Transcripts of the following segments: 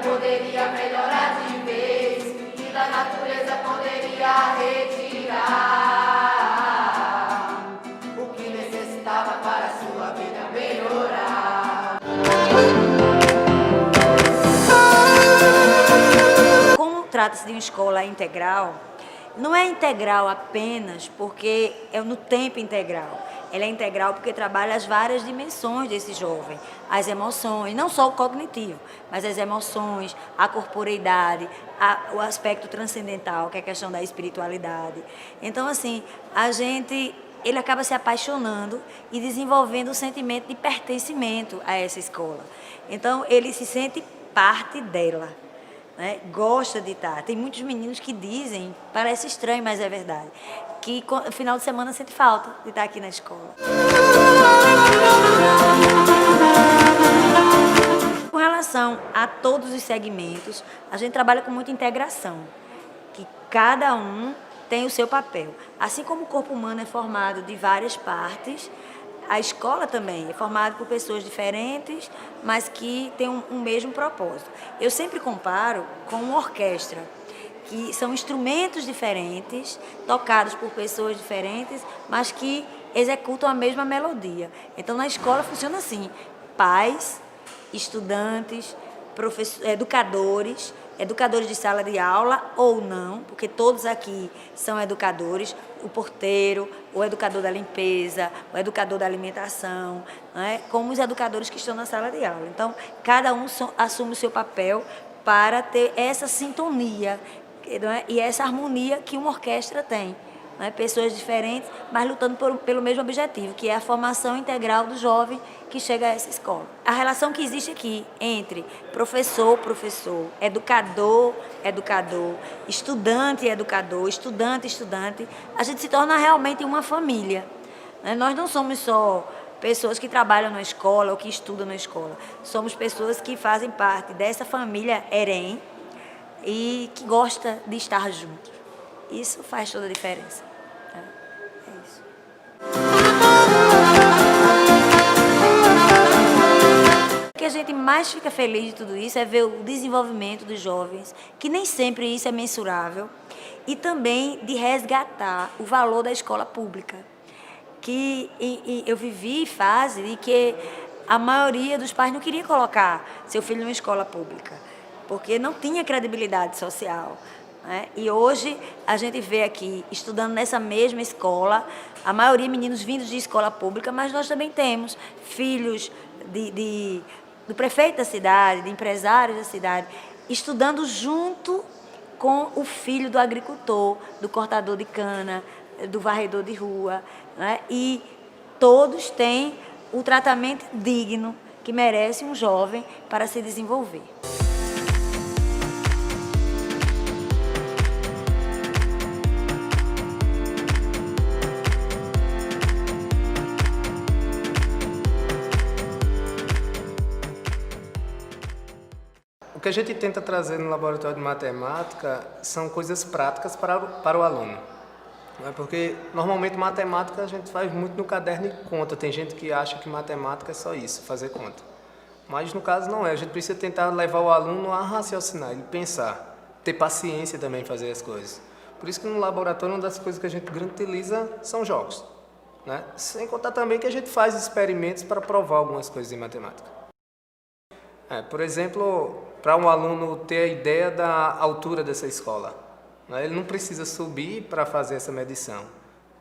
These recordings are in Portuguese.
poderia melhorar de vez, e da natureza poderia retirar o que necessitava para a sua vida melhorar. Como trata-se de uma escola integral, não é integral apenas porque é no tempo integral. Ela é integral porque trabalha as várias dimensões desse jovem, as emoções, não só o cognitivo, mas as emoções, a corporeidade, o aspecto transcendental, que é a questão da espiritualidade. Então, assim, ele acaba se apaixonando e desenvolvendo o sentimento de pertencimento a essa escola. Então, ele se sente parte dela. Né? Gosta de estar. Tem muitos meninos que dizem, parece estranho, mas é verdade, que no final de semana sente falta de estar aqui na escola. Com relação a todos os segmentos, a gente trabalha com muita integração, que cada um tem o seu papel. Assim como o corpo humano é formado de várias partes, a escola também é formada por pessoas diferentes, mas que têm um mesmo propósito. Eu sempre comparo com uma orquestra, que são instrumentos diferentes, tocados por pessoas diferentes, mas que executam a mesma melodia. Então, na escola funciona assim: pais, estudantes, educadores de sala de aula ou não, porque todos aqui são educadores, o porteiro, o educador da limpeza, o educador da alimentação, né, como os educadores que estão na sala de aula. Então, cada um assume o seu papel para ter essa sintonia, né, e essa harmonia que uma orquestra tem. Né, pessoas diferentes, mas lutando pelo mesmo objetivo, que é a formação integral do jovem que chega a essa escola. A relação que existe aqui entre professor, educador, estudante, estudante, a gente se torna realmente uma família. Né? Nós não somos só pessoas que trabalham na escola ou que estudam na escola. Somos pessoas que fazem parte dessa família EREM e que gosta de estar juntos. Isso faz toda a diferença. É isso. O que a gente mais fica feliz de tudo isso é ver o desenvolvimento dos jovens, que nem sempre isso é mensurável, e também de resgatar o valor da escola pública. Eu vivi fase em que a maioria dos pais não queria colocar seu filho numa escola pública, porque não tinha credibilidade social. E hoje a gente vê aqui, estudando nessa mesma escola, a maioria meninos vindos de escola pública, mas nós também temos filhos do prefeito da cidade, de empresários da cidade, estudando junto com o filho do agricultor, do cortador de cana, do varredor de rua, né? E todos têm o tratamento digno que merece um jovem para se desenvolver. O que a gente tenta trazer no laboratório de matemática são coisas práticas para o aluno. Porque normalmente matemática a gente faz muito no caderno e conta. Tem gente que acha que matemática é só isso, fazer conta. Mas no caso não é. A gente precisa tentar levar o aluno a raciocinar, ele pensar, ter paciência também em fazer as coisas. Por isso que no laboratório uma das coisas que a gente utiliza são jogos. Né? Sem contar também que a gente faz experimentos para provar algumas coisas em matemática. Por exemplo, para um aluno ter a ideia da altura dessa escola, né? Ele não precisa subir para fazer essa medição.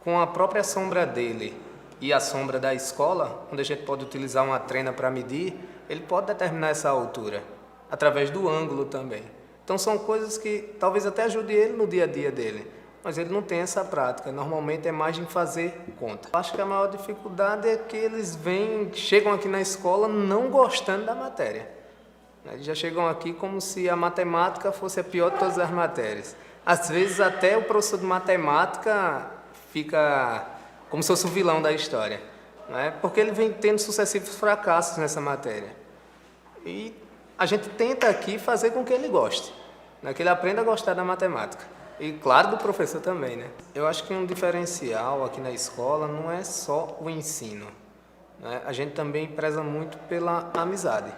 Com a própria sombra dele e a sombra da escola, onde a gente pode utilizar uma trena para medir, ele pode determinar essa altura, através do ângulo também. Então são coisas que talvez até ajudem ele no dia a dia dele, mas ele não tem essa prática, normalmente é mais em fazer conta. Eu acho que a maior dificuldade é que eles chegam aqui na escola não gostando da matéria. Eles já chegam aqui como se a matemática fosse a pior de todas as matérias. Às vezes até o professor de matemática fica como se fosse o vilão da história, né? Porque ele vem tendo sucessivos fracassos nessa matéria. E a gente tenta aqui fazer com que ele goste, né? Que ele aprenda a gostar da matemática. E claro, do professor também, né? Eu acho que um diferencial aqui na escola não é só o ensino, né? A gente também preza muito pela amizade.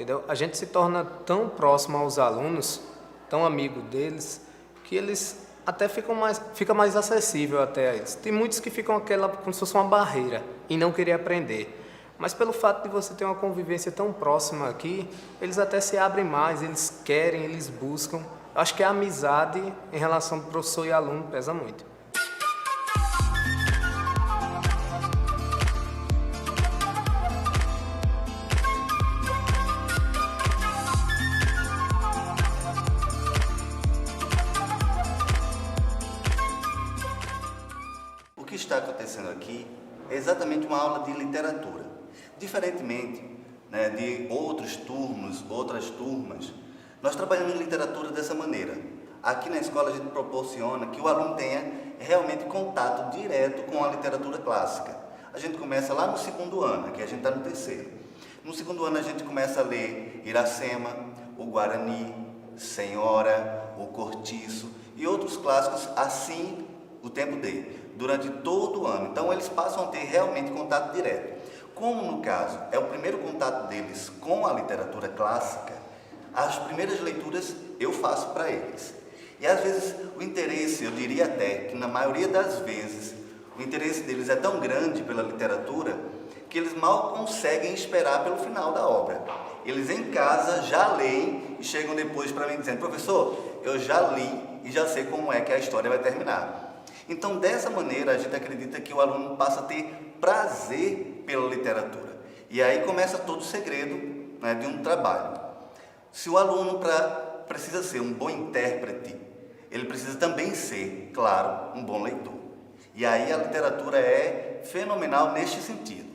entendeu? A gente se torna tão próximo aos alunos, tão amigo deles, que eles até fica mais acessível até a eles. Tem muitos que ficam como se fosse uma barreira em não querer aprender. Mas pelo fato de você ter uma convivência tão próxima aqui, eles até se abrem mais, eles querem, eles buscam. Acho que a amizade em relação do professor e aluno pesa muito. O que está acontecendo aqui é exatamente uma aula de literatura. Diferentemente, né, de outras turmas, nós trabalhamos em literatura dessa maneira. Aqui na escola a gente proporciona que o aluno tenha realmente contato direto com a literatura clássica. A gente começa lá no segundo ano, aqui a gente está no terceiro. No segundo ano a gente começa a ler Iracema, o Guarani, Senhora, o Cortiço e outros clássicos assim o tempo durante todo o ano. Então eles passam a ter realmente contato direto. Como no caso é o primeiro contato deles com a literatura clássica, as primeiras leituras eu faço para eles. E às vezes o interesse, eu diria até que na maioria das vezes, o interesse deles é tão grande pela literatura que eles mal conseguem esperar pelo final da obra. Eles em casa já leem e chegam depois para mim dizendo: professor, eu já li e já sei como é que a história vai terminar. Então, dessa maneira, a gente acredita que o aluno passa a ter prazer pela literatura. E aí começa todo o segredo, né, de um trabalho. Se o aluno precisa ser um bom intérprete, ele precisa também ser, claro, um bom leitor. E aí a literatura é fenomenal neste sentido,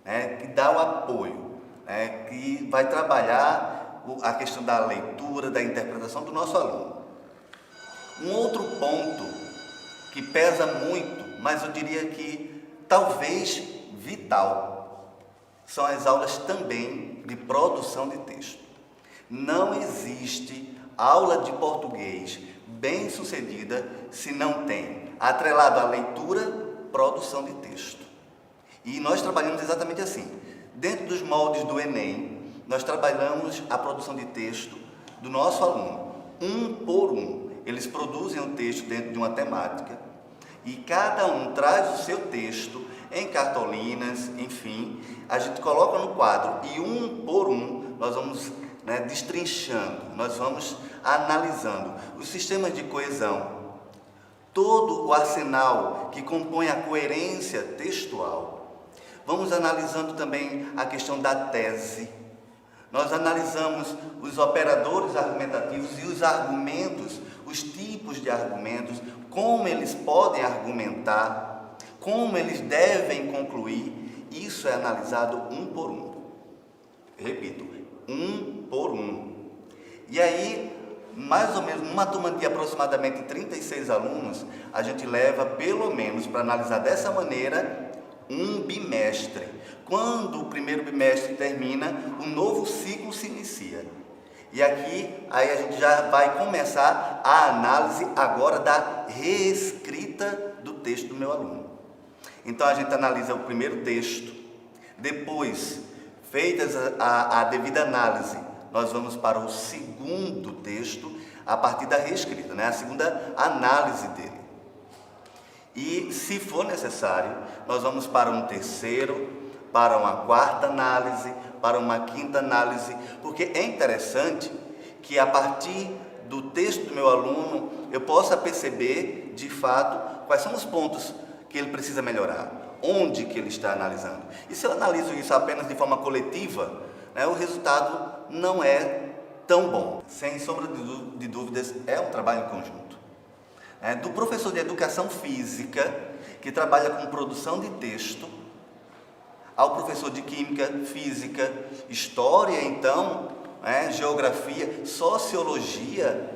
né, que dá o apoio, né, que vai trabalhar a questão da leitura, da interpretação do nosso aluno. Um outro ponto que pesa muito, mas eu diria que talvez vital, são as aulas também de produção de texto. Não existe aula de português bem sucedida se não tem atrelado à leitura, produção de texto. E nós trabalhamos exatamente assim. Dentro dos moldes do Enem, nós trabalhamos a produção de texto do nosso aluno, um por um. Eles produzem um texto dentro de uma temática e cada um traz o seu texto em cartolinas, enfim, a gente coloca no quadro e um por um nós vamos, né, destrinchando, nós vamos analisando os sistemas de coesão, todo o arsenal que compõe a coerência textual. Vamos analisando também a questão da tese. Nós analisamos os operadores argumentativos e os argumentos, os tipos de argumentos, como eles podem argumentar, como eles devem concluir. Isso é analisado um por um. Repito, um por um. E aí, mais ou menos, numa turma de aproximadamente 36 alunos, a gente leva pelo menos, para analisar dessa maneira, um bimestre. Quando o primeiro bimestre termina, um novo ciclo se inicia. E aqui, aí a gente já vai começar a análise agora da reescrita do texto do meu aluno. Então a gente analisa o primeiro texto, depois, feitas a devida análise, nós vamos para o segundo texto, a partir da reescrita, né? A segunda análise dele. E, se for necessário, nós vamos para um terceiro, para uma quarta análise, para uma quinta análise, porque é interessante que a partir do texto do meu aluno eu possa perceber, de fato, quais são os pontos que ele precisa melhorar, onde que ele está analisando. E se eu analiso isso apenas de forma coletiva, né, o resultado não é tão bom. Sem sombra de dúvidas, é um trabalho em conjunto. Do professor de educação física, que trabalha com produção de texto, ao professor de química, física, história, então, geografia, sociologia,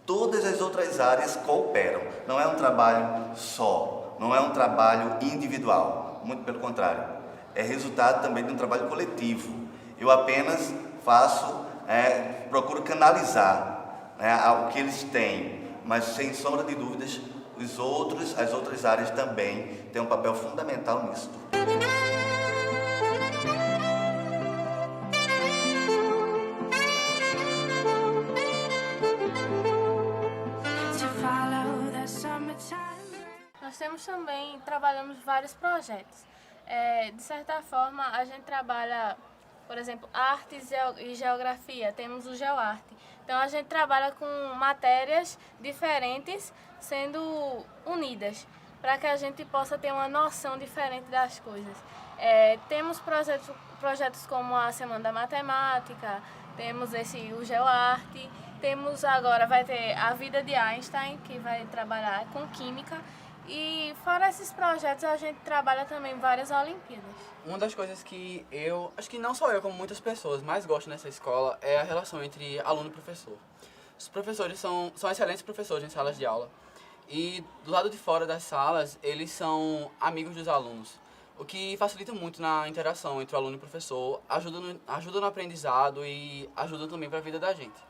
todas as outras áreas cooperam. Não é um trabalho só, não é um trabalho individual, muito pelo contrário. É resultado também de um trabalho coletivo. Eu apenas procuro canalizar o que eles têm, mas sem sombra de dúvidas, as outras áreas também têm um papel fundamental nisso. temos também, trabalhamos vários projetos. De certa forma, a gente trabalha, por exemplo, artes e geografia, temos o GeoArte. Então, a gente trabalha com matérias diferentes sendo unidas, para que a gente possa ter uma noção diferente das coisas. Temos projetos como a Semana da Matemática, temos o GeoArte, temos agora, vai ter a Vida de Einstein, que vai trabalhar com Química, e fora esses projetos a gente trabalha também várias Olimpíadas. Uma das coisas que acho que não só eu, como muitas pessoas, mais gostam nessa escola é a relação entre aluno e professor. Os professores são excelentes professores em salas de aula. E do lado de fora das salas, eles são amigos dos alunos, o que facilita muito na interação entre o aluno e o professor, ajuda no aprendizado e ajuda também para a vida da gente.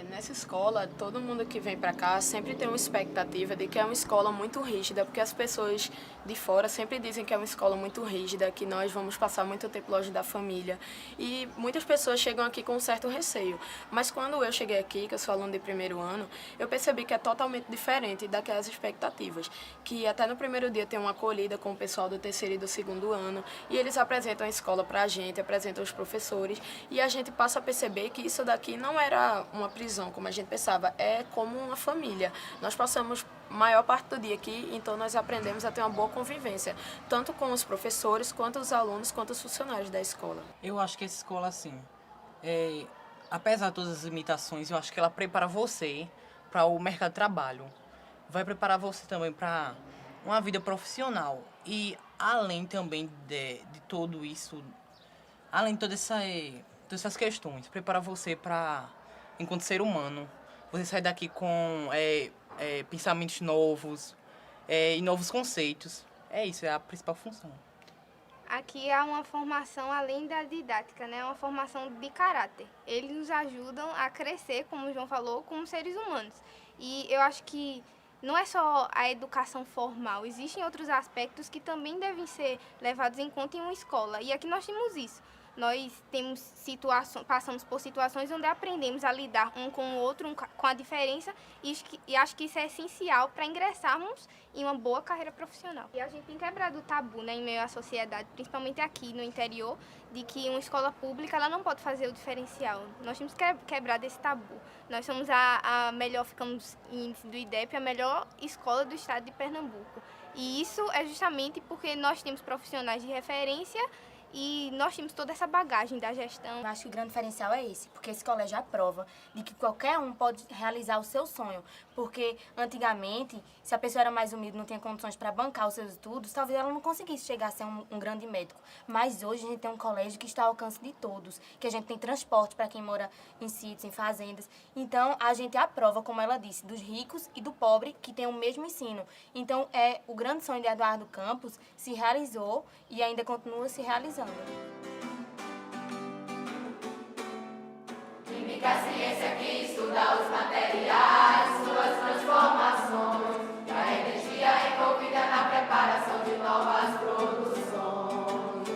Nessa escola, todo mundo que vem para cá sempre tem uma expectativa de que é uma escola muito rígida, porque as pessoas de fora sempre dizem que é uma escola muito rígida, que nós vamos passar muito tempo longe da família. E muitas pessoas chegam aqui com um certo receio. Mas quando eu cheguei aqui, que eu sou aluna de primeiro ano, eu percebi que é totalmente diferente daquelas expectativas. Que até no primeiro dia tem uma acolhida com o pessoal do terceiro e do segundo ano, e eles apresentam a escola para a gente, apresentam os professores, e a gente passa a perceber que isso daqui não era uma prisão, como a gente pensava, é como uma família. Nós passamos a maior parte do dia aqui, então nós aprendemos a ter uma boa convivência, tanto com os professores, quanto os alunos, quanto os funcionários da escola. Eu acho que essa escola, assim, apesar de todas as limitações, eu acho que ela prepara você para o mercado de trabalho. Vai preparar você também para uma vida profissional. E além também de tudo isso, além de todas essas questões, prepara você para, enquanto ser humano, você sair daqui com pensamentos novos e novos conceitos. Isso é a principal função. Aqui há uma formação além da didática, né? Uma formação de caráter. Eles nos ajudam a crescer, como o João falou, como seres humanos. E eu acho que não é só a educação formal, existem outros aspectos que também devem ser levados em conta em uma escola. E aqui nós temos isso. Nós passamos por situações onde aprendemos a lidar um com o outro, com a diferença, e acho que isso é essencial para ingressarmos em uma boa carreira profissional. E a gente tem quebrado o tabu, né, em meio à sociedade, principalmente aqui no interior, de que uma escola pública ela não pode fazer o diferencial. Nós temos que quebrar desse tabu. Nós somos ficamos em índice do IDEP, a melhor escola do estado de Pernambuco. E isso é justamente porque nós temos profissionais de referência e nós temos toda essa bagagem da gestão. Eu acho que o grande diferencial é esse, porque esse colégio é a prova de que qualquer um pode realizar o seu sonho. Porque antigamente, se a pessoa era mais humilde, não tinha condições para bancar os seus estudos, talvez ela não conseguisse chegar a ser um grande médico. Mas hoje a gente tem um colégio que está ao alcance de todos, que a gente tem transporte para quem mora em sítios, em fazendas. Então a gente é a prova, como ela disse, dos ricos e do pobre que tem o mesmo ensino. Então o grande sonho de Eduardo Campos se realizou e ainda continua se realizando. Química, ciência que estuda os materiais, suas transformações, e a energia envolvida na preparação de novas produções.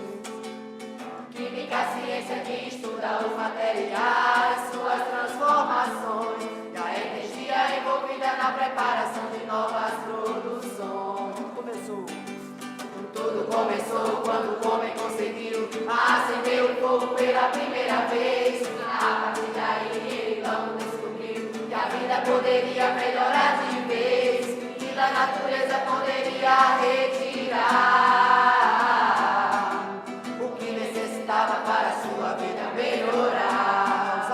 Química, ciência que estuda os materiais, suas transformações, e a energia envolvida na preparação de novas produções. Tudo começou quando o homem conseguiu acender o fogo pela primeira vez. A partir daí ele logo descobriu que a vida poderia melhorar de vez, que da natureza poderia retirar o que necessitava para a sua vida melhorar.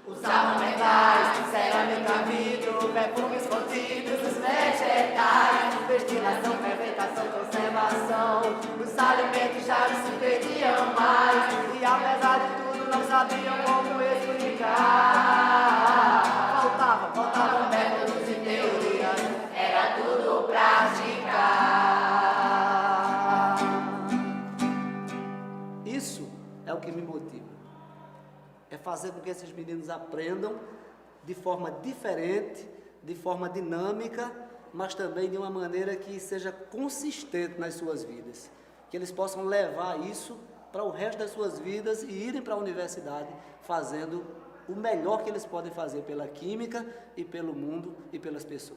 Usavam metais, cerâmica, vidro, perfumes contidos, os vegetais, destilação, fermentação, conservação. Os alimentos já não se perdiam mais, e apesar de tudo não sabiam como explicar. Faltavam métodos e teorias, era tudo praticar. Isso é o que me motiva. É fazer com que esses meninos aprendam de forma diferente, de forma dinâmica, mas também de uma maneira que seja consistente nas suas vidas. Que eles possam levar isso para o resto das suas vidas e irem para a universidade fazendo o melhor que eles podem fazer pela química e pelo mundo e pelas pessoas.